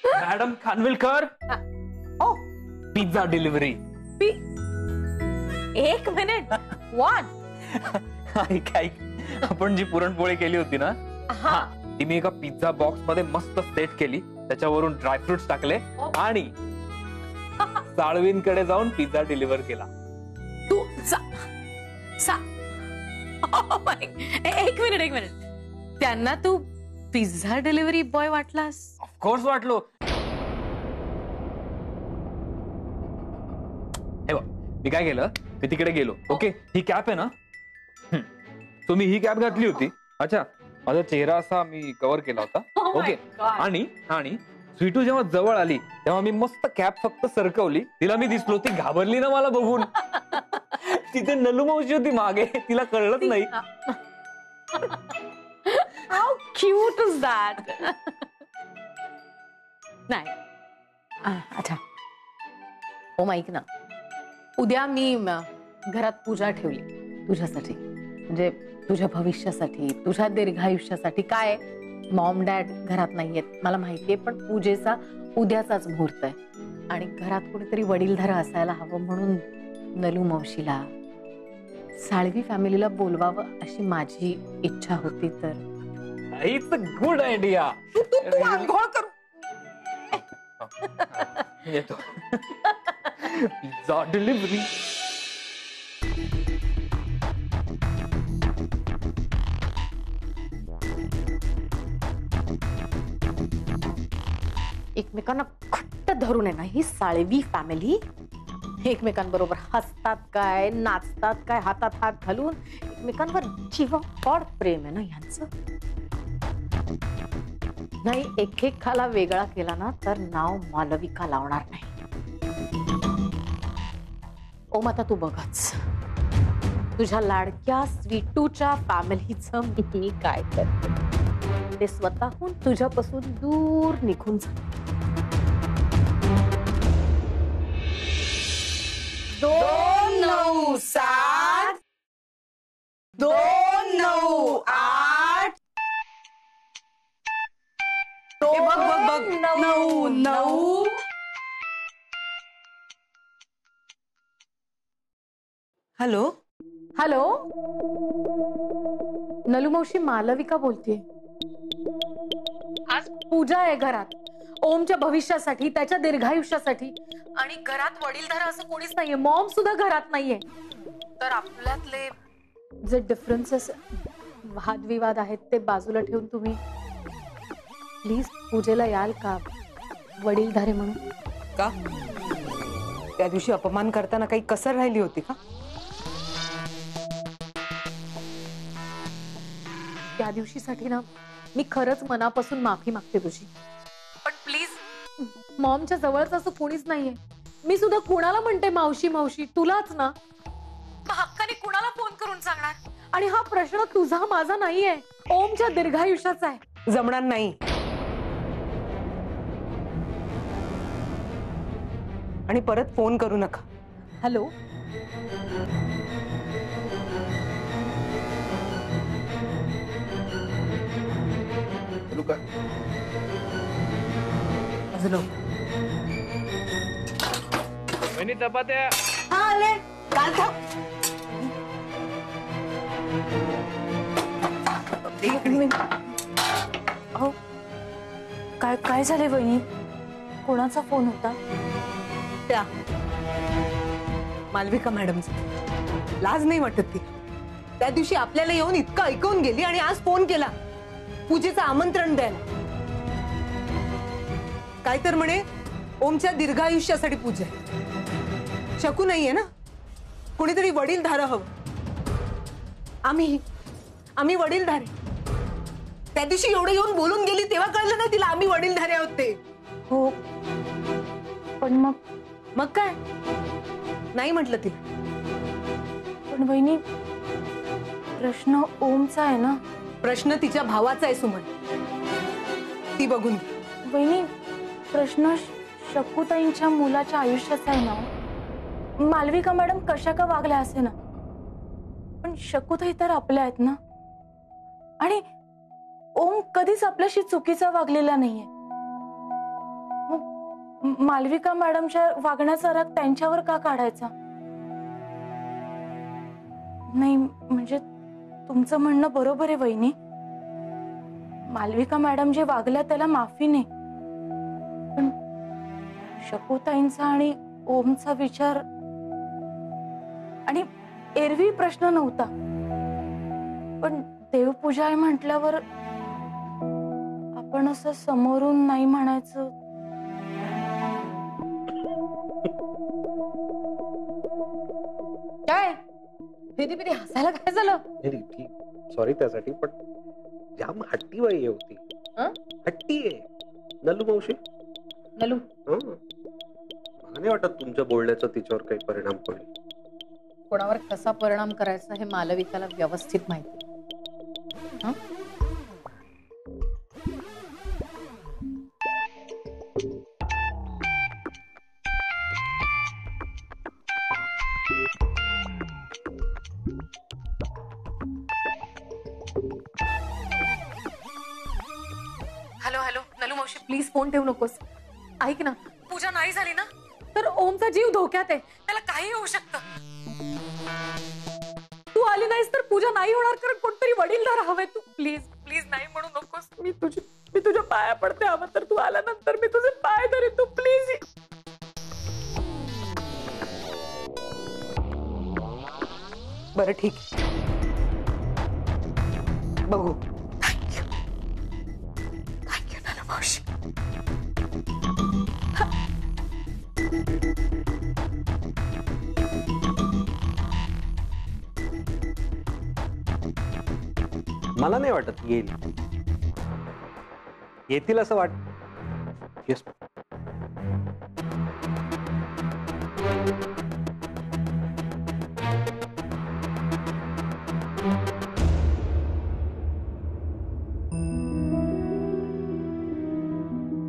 Madam Khanwilkar, ओ pizza delivery. एक minute. What? ऐक ऐक, आपण जी पुरणपोळी केली होती ना, हा, ती मी एका पिझ्झा बॉक्स मध्ये मस्त सेट केली, त्याच्यावरून ड्रायफ्रुट्स टाकले आणि साळवींकडे जाऊन पिझ्झा डिलिव्हर केला. तू एक मिनिट. त्यांना तू पिझ्झा डिलिव्हरी बॉय वाटलास? ऑफकोर्स वाटलो. हे बघ, मी काय केलं, मी तिकडे गेलो. ओके, ही कॅप आहे ना, सो मी ही कॅप घातली होती. अच्छा, माझा चेहरा असा मी कव्हर केला होता. ओके, आणि स्वीटू जेव्हा जवळ आली तेव्हा मी मस्त कॅप फक्त सरकवली, तिला मी दिसलो, ती घाबरली ना मला बघून. तिथे नलू मावशी होती मागे, तिला कळलंच नाही. How cute is that. नाही, अच्छा, ओ ऐक ना, उद्या मी घरात पूजा ठेवली तुझ्यासाठी, म्हणजे तुझ्या भविष्यासाठी, तुझ्या दीर्घायुष्यासाठी. काय मॉम डॅड घरात नाहीयेत मला माहितीये, पण पूजेचा उद्याचाच मुहूर्त आहे आणि घरात कुणीतरी वडीलधारा असायला हवं, म्हणून नलू मावशीला, साळवी फॅमिलीला बोलवावं अशी माझी इच्छा होती. तर इट्स अ गुड आयडिया. तू आंघोळ करू. येतो. Pizza delivery. एकमेकांना घट्ट धरून आहे ना ही साळवी फॅमिली, एकमेकांबरोबर हसतात काय, नाचतात काय, हातात हात घालून. एकमेकांवर जीवापाड प्रेम आहे ना यांचं. नाही, एकेकाला वेगळा केला ना तर नाव मालविका लावणार नाही. ओम, आता तू बघच तुझ्या लाडक्या स्वीटूच्या फॅमिलीचं मी काय करते. ते स्वतःहून तुझ्यापासून दूर निघून जाते. 297 298 बघ 99. हॅलो हॅलो, नलू मावशी, मालविका बोलतेय. आज पूजा आहे घरात, ओमच्या भविष्यासाठी, त्याच्या दीर्घायुष्यासाठी. आणि घरात वडीलधारा असं कोणीच नाहीये, मॉम सुद्धा घरात नाहीये. तर आपल्यातले जे डिफरन्सेस, वादविवाद आहेत ते बाजूला ठेवून तुम्ही प्लीज पूजेला याल का, वडीलधारे म्हणून? का त्या दिवशी अपमान करताना काही कसर राहिली होती का? त्या दिवशीसाठी ना मी खरंच मनापासून माफी मागते तुझी, पण प्लीज मॉमच्या जवळच असं कोणीच नाहीये. मी सुद्धा कुणाला म्हणते मावशी मावशी, तुलाच ना. हक्काने कुणाला फोन करून सांगणार? आणि हा प्रश्न तुझा माझा नाहीये, ओमच्या दीर्घायुष्याचा आहे. जमणार नाही. आणि परत फोन करू नका. हॅलो, चपात्या. हा आले. काय काय झाले वहिनी? कोणाचा फोन होता? त्या मालविका मॅडमचा. लाज नाही वाटत ती? त्या दिवशी आपल्याला येऊन इतकं ऐकून गेली आणि आज फोन केला पूजेचं आमंत्रण द्यायला. काय तर म्हणे ओमच्या दीर्घायुष्यासाठी पूजा आहे. शकू नाहीये ना, कोणीतरी वडीलधारं हवं. आम्ही वडीलधारे. त्या दिवशी एवढं येऊन बोलून गेली तेव्हा कळलं ना तिला आम्ही वडीलधारे आहोत ते. हो, पण मग काय नाही म्हटलं तिला. पण वहिनी, प्रश्न ओमचा आहे ना. प्रश्न तिच्या भावाचा आहे सुमन, ती बघून घे. वहिनी, प्रश्न शकुताईंच्या मुलाच्या आयुष्याचा आहे ना. मालविका मॅडम कशा का वागल्या असे ना, पण शकुताई तर आपल्या आहेत ना. आणि ओम कधीच आपल्याशी चुकीचा वागलेला नाहीये. मालविका मॅडमच्या वागण्याचा राग त्यांच्यावर का काढायचा? नाही म्हणजे तुमचं म्हणणं बरोबर आहे वहिनी. मालविका मॅडम जे वागल्या त्याला माफी नाही, पण शकुताईंचा आणि ओमचा विचार आणि एरवी प्रश्न नव्हता, पण देवपूजा आहे म्हटल्यावर आपण असं समोरून नाही म्हणायचं. काय दीदी पिदी हसायला काय झालं? सॉरी त्यासाठी, पण जाम हट्टी बाई होती. हट्टी आहे नलू मावशी. नलू मला नाही वाटत तुमच्या बोलण्याचा तिच्यावर काही परिणाम पडेल. कोणावर कसा परिणाम करायचा हे मालविकाला व्यवस्थित माहिती. हॅलो हॅलो नलू मावशी प्लीज फोन ठेवू नकोस. ऐक ना, पूजा नाही झाली ना तर ओमचा जीव धोक्यात आहे, त्याला काही होऊ शकतं. तू आली नाहीस तर पूजा नाही होणार, कारण कोणतरी वडीलधार हवंय. तू प्लीज प्लीज नाही म्हणू नकोस. मी तुझ्या पाया पडते. हवं तर तू आल्यानंतर मी तुझे पाय धरेन. तू प्लीज. बरं ठीक, बघू. थँक्यू नलू मावशी. मला नाही वाटत येतील असं वाट. येस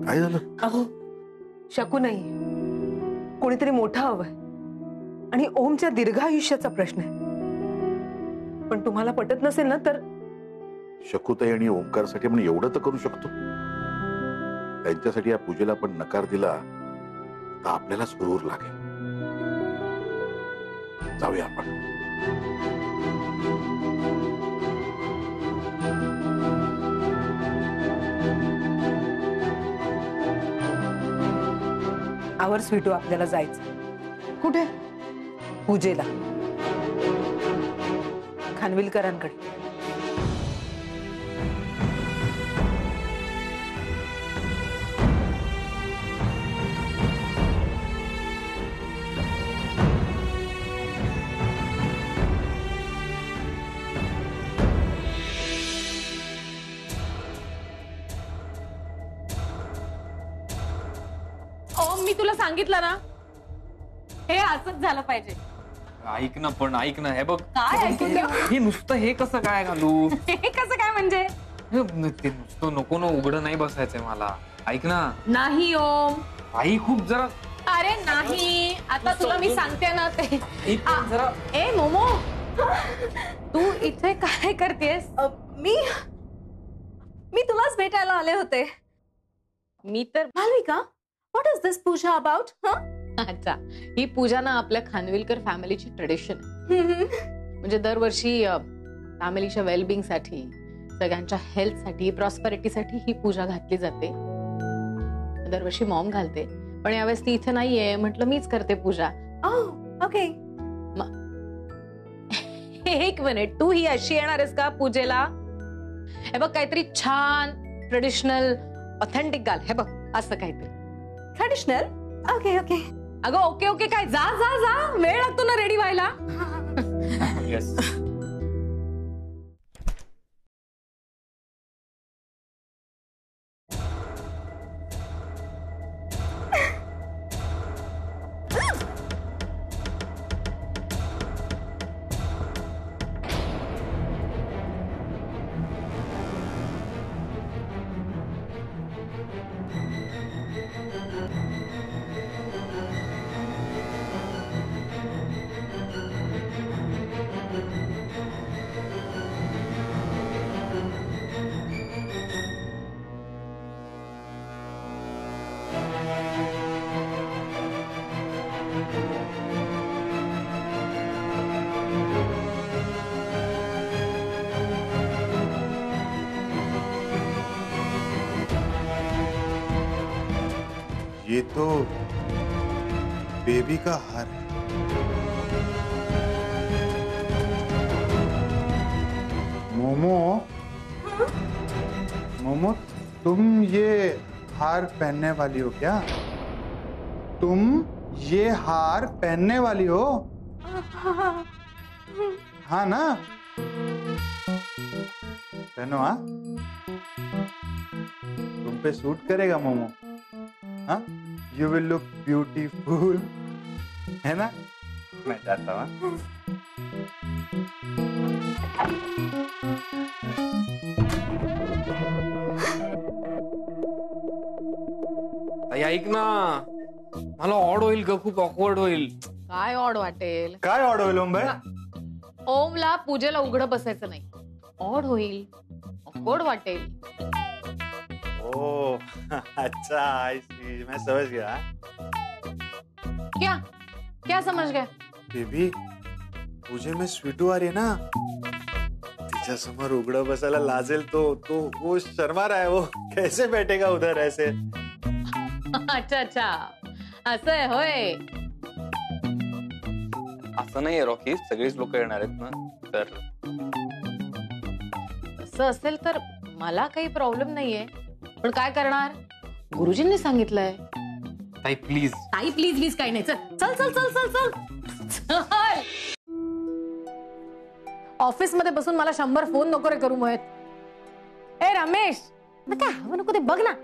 काय झालं? अहो शकू नाही, कोणीतरी मोठं हवंय आणि ओमच्या दीर्घायुष्याचा प्रश्न आहे. पण तुम्हाला पटत नसेल ना तर शकुताई आणि ओंकारसाठी आपण एवढं तर करू शकतो. त्यांच्यासाठी या पूजेला पण नकार दिला तर आपल्याला सुरूर लागेल. जाऊया आपण. आवर स्वीटू, आपल्याला जायचं. कुठे? पूजेला, खानविलकरांकडे. ओम मी तुला सांगितलं ना हे असंच झालं पाहिजे. ऐक ना, पण ऐक ना, हे बघ काय ऐकून घ्या? हे नुसतं हे कसं काय घालू? हे कसं काय म्हणजे? ते नुसतं नको ना, उघडं नाही बसायचंय मला. ऐक ना. नाही ओम. आई खूप जरा. अरे नाही, आता तुला मी सांगते ना ते. जरा ए मोमो, तू इथे काय करतेस? मी तुलाच भेटायला आले होते. मी तर Malvika, what is this puja about? अच्छा, ही पूजा ना आपल्या खानविलकर फॅमिलीची ट्रेडिशन आहे. म्हणजे दरवर्षी फॅमिलीच्या वेलबिंग साठी, सगळ्यांच्या हेल्थ साठी, प्रॉस्पेरिटीसाठी ही पूजा घातली जाते. दरवर्षी मॉम घालते, पण यावेळेस ती इथे नाहीये, म्हटलं मीच करते पूजा. ओके. एक मिनिट, तू ही अशी येणार आहेस का पूजेला? हे बघ काहीतरी छान ट्रेडिशनल ऑथेंटिक घाल. हे बघ असं काहीतरी ट्रेडिशनल. Okay okay. अगं ओके ओके काय, जा जा जा, वेळ लागतो ना रेडी व्हायला. येस. ये तो बेबी का हार है। मोमो, मोमो, तुम ये हार पहनने वाली हो क्या? तुम ये हार पहनने वाली हो? हाँ ना? पहनो। हाँ, तुम पे सूट करेगा मोमो। हाँ, यू विल लुक ब्यूटीफुल, है ना? मैं जाता हूँ। ताई ऐक ना, मला ऑड होईल ग, खूप ऑकवर्ड होईल. काय ऑड वाटेल? काय ऑर्डर होईल मुंबई? ओमला पूजेला उघडं बसायचं नाही. ऑड होईल, ऑकवर्ड वाटेल. ओ अच्छा, आई सी, मैं समझ गया। क्या क्या समझ गए? बेबी, मुझे में स्वीटू आ रही है ना, तिच्या समोर उघडं बसायला लाजेल तो वो शर्मा रहा है, वो कैसे बैठेगा उधर ऐसे? अच्छा अच्छा, असं आहे होय. असं नाहीये रॉकी, सगळीच लोक येणार आहेत ना, तर असं असेल तर मला काही प्रॉब्लेम नाहीये, पण काय करणार? गुरुजींनी सांगितलंय. ताई प्लीज. ताई प्लीज प्लीज काही नाही. चल चल चल चल चल चल चल. ऑफिस मध्ये बसून मला 100 फोन नको रे करू मोहित. ए रमेश, काय हवं नको ते बघ ना.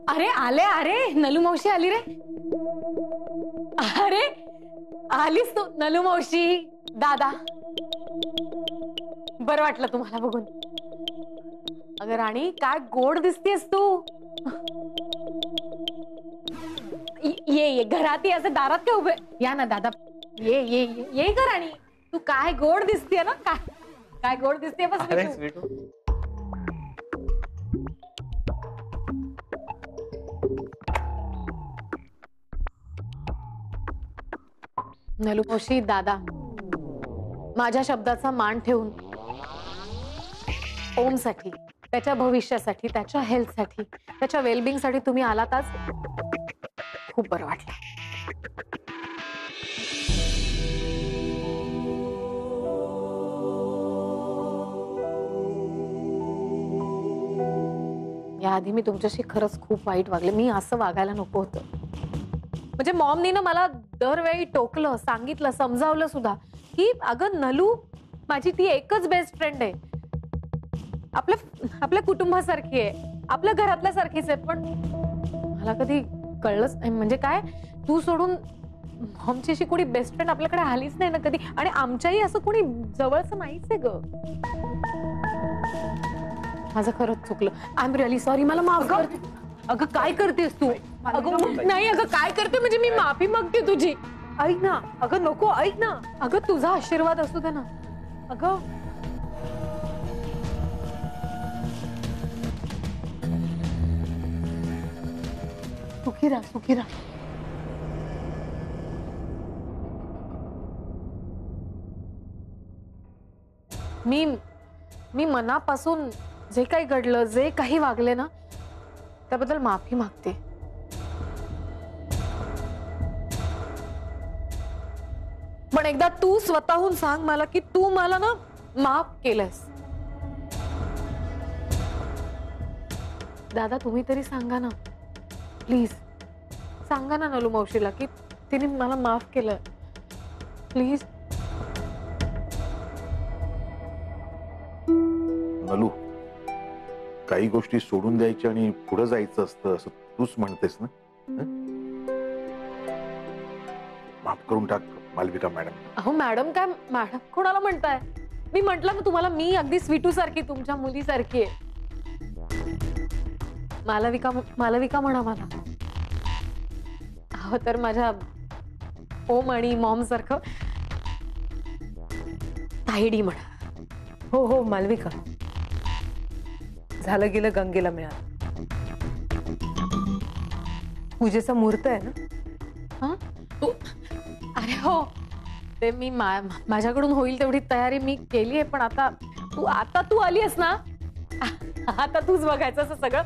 अरे आले, अरे नलू मावशी आली रे. अरे आलीस तू नलू मावशी. दादा, बरं वाटलं तुम्हाला बघून. अगं राणी, काय गोड दिसतेस तू. ये ये घरात ये, असं दारात काय उभे. या ना दादा, ये ये ये ये ग राणी. तू काय गोड दिसतेय ना, काय गोड दिसतेय. बस अरे तू. स्वीटू. नलू मावशी, दादा, माझ्या शब्दाचा मान ठेवून ओमसाठी, त्याच्या भविष्यासाठी, त्याच्या हेल्थसाठी, त्याच्या वेलबिंग साठी तुम्ही आलात आज. खूप बरं वाटलं. याआधी मी तुमच्याशी खरंच खूप वाईट वागले. मी असं वागायला नको होतं. म्हणजे मॉमनी ना मला दरवेळी टोकलं, सांगितलं, समजावलं सुद्धा की अगं नलू माझी ती एकच बेस्ट फ्रेंड आहे, आपल्या कुटुंबासारखी आहे, आपल्या घरातल्या सारखीच आहे. पण मला कधी कळलंच नाही. म्हणजे काय, तू सोडून मॉमची अशी कोणी बेस्ट फ्रेंड आपल्याकडे आलीच नाही ना कधी. आणि आमच्याही असं कोणी जवळचं नाहीच आहे ग. माझं खरंच चुकलं. I am really sorry. मला माफ कर. अगं काय करतेस तू? अगं नाही, अगं काय करते म्हणजे मी माफी मागते तुझी. ऐक ना. अगं नको, ऐक ना. अगं तुझा आशीर्वाद असू दे ना. अगं सुखी राहा, सुखी राहा. मी मनापासून जे काही घडलं, जे काही वागले ना, त्याबद्दल माफी मागते. पण एकदा तू स्वतःहून सांग मला की तू मला ना माफ केलंस. दादा, तुम्ही तरी सांगा ना प्लीज. सांगा ना नलू मावशीला की तिने मला माफ केलं प्लीज. नलू, काही गोष्टी सोडून द्यायच्या आणि पुढे जायचं असतं असं तूच म्हणतेस ना. माफ करून टाक मालविका मॅडम. अहो मॅडम काय, मॅडम कोणाला म्हणताय? मी म्हंटल ना तुम्हाला, मी अगदी स्वीटू सारखी, तुमच्या मुलीसारखी आहे. मालविका म्हणा मला. अहो तर माझ्या ओम आणि मॉम सारखं ताईडी म्हणा. हो हो मालविका, झालं गेलं गंगेला मिळालं. पूजेचा मुहूर्त आहे ना. हा अरे हो, ते मी माझ्याकडून होईल तेवढी तयारी मी केली आहे, पण आता तू आली आहेस ना, आता तूच बघायचं असं सगळं.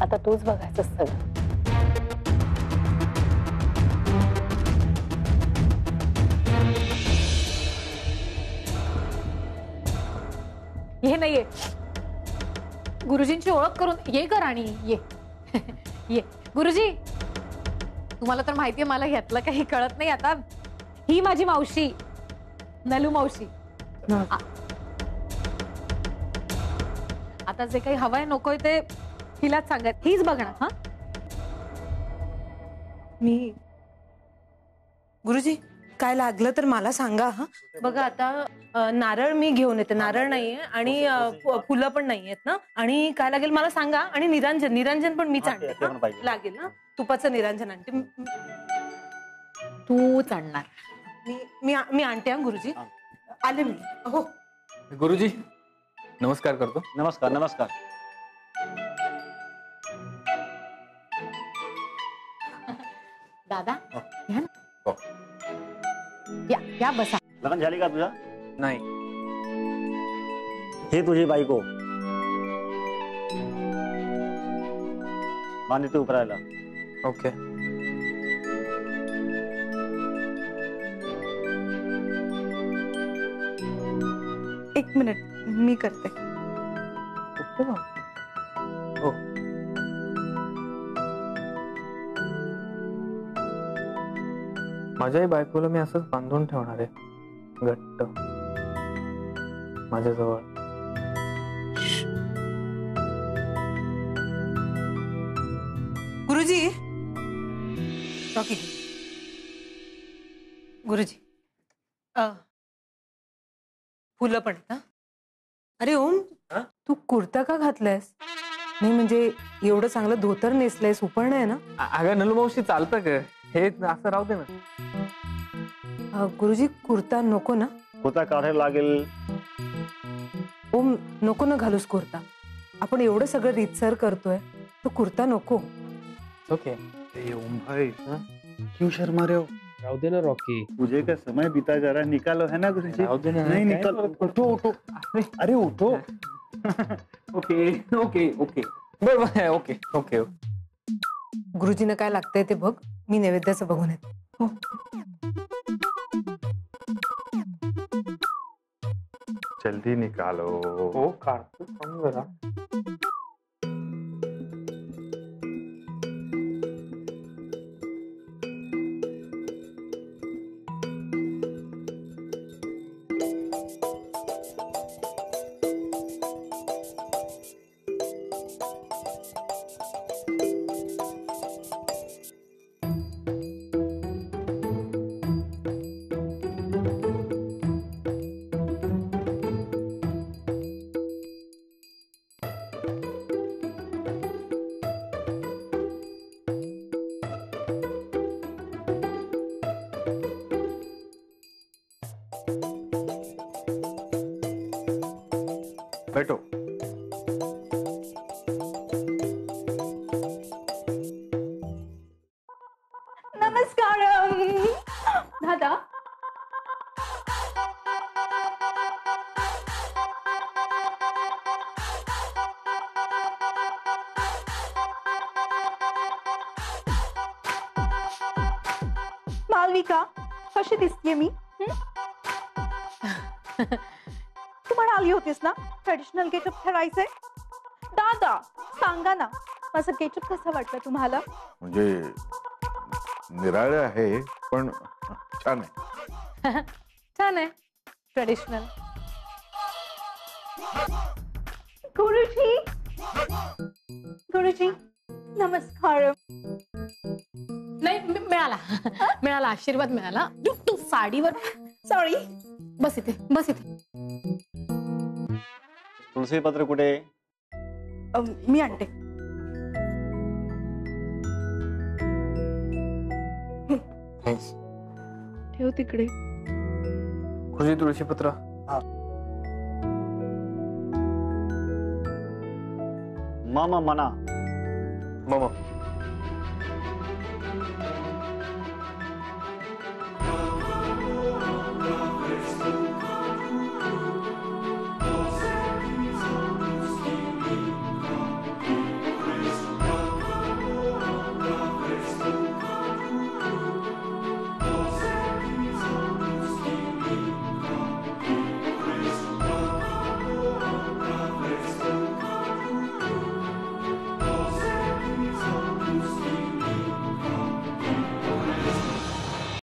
आता तूच बघायचं सगळं. हे नाहीये, गुरुजींची ओळख करून ये कर आणि ये. ये गुरुजी, तुम्हाला तर माहितीये मला ह्यातलं काही कळत नाही. आता ही माझी मावशी, नलू मावशी. आता जे काही हवंय नकोय ते हिलाच सांगत, हीच बघणार. हा मी गुरुजी काय लागलं तर मला सांगा. हा बघा आता नारळ मी घेऊन येते. नारळ नाहीये आणि फुलं पण नाहीयेत ना. आणि काय लागेल मला सांगा. आणि निरांजन पण मीच आणते. लागेल ना, तुपाचं निरांजन आणते. तूच आणणार. मी आणते. हा गुरुजी, आले मी. हो गुरुजी नमस्कार करतो. नमस्कार नमस्कार. दादा या ना. या बसा. लग्न झाली का तुझा? नाही. हे तुझी बायको बांधते तू उपरायला. ओके. एक मिनिट मी करते. हो. माझ्याही बायकोला मी असंच बांधून ठेवणार आहे घट्ट माझ्याजवळ. गुरुजी, रॉकी गुरुजी, फुलं पण ना. अरे ओम, तू कुर्ता का घातलायस? नाही म्हणजे एवढं चांगलं धोतर नेसलंयस, उपरण आहे ना. अगं नलू मावशी चालतं का हे? असं राहू दे ना. गुरुजी कुर्ता नको ना. कुर्ता काढायला लागेल. ओम नको ना घालूस कुर्ता. आपण एवढं सगळं रीतसर करतोय, तो कुर्ता नको. ओके. ओम भाई क्यों शर्मा रहे हो? राहू दे ना रॉकी. पूजे का समय बीता जा रहा है, निकालो है ना गुरुजी. राहू दे ना. नहीं निकल. उठो उठो. अरे उठो. ओके ओके ओके बरोबर आहे. Okay okay. गुरुजींना काय लागतंय ते बघ, मी नैवेद्याचं बघून येते. हो. जल्दी निकालो. हो काढतो थांब जरा. बैठो. नमस्कार दादा. मालविका कशी दिसतेय मी? तू म्हणाली होतीस ना ट्रेडिशनल गेटअप ठरायचंय. दादा सांगा ना माझं गेटअप कसं वाटलं तुम्हाला? म्हणजे निराळे आहे पण छान आहे. छान आहे, ट्रेडिशनल. गुरुजी गुरुजी नमस्कार. नाही मिळाला आशीर्वाद मिळाला. तू साडीवर. सॉरी. बस इथे बस इथे. तुळशी पत्र कुठे? मी आणते. थँक्स. ठेव तिकडे. गुरुजी तुळशीपत्र. मना मम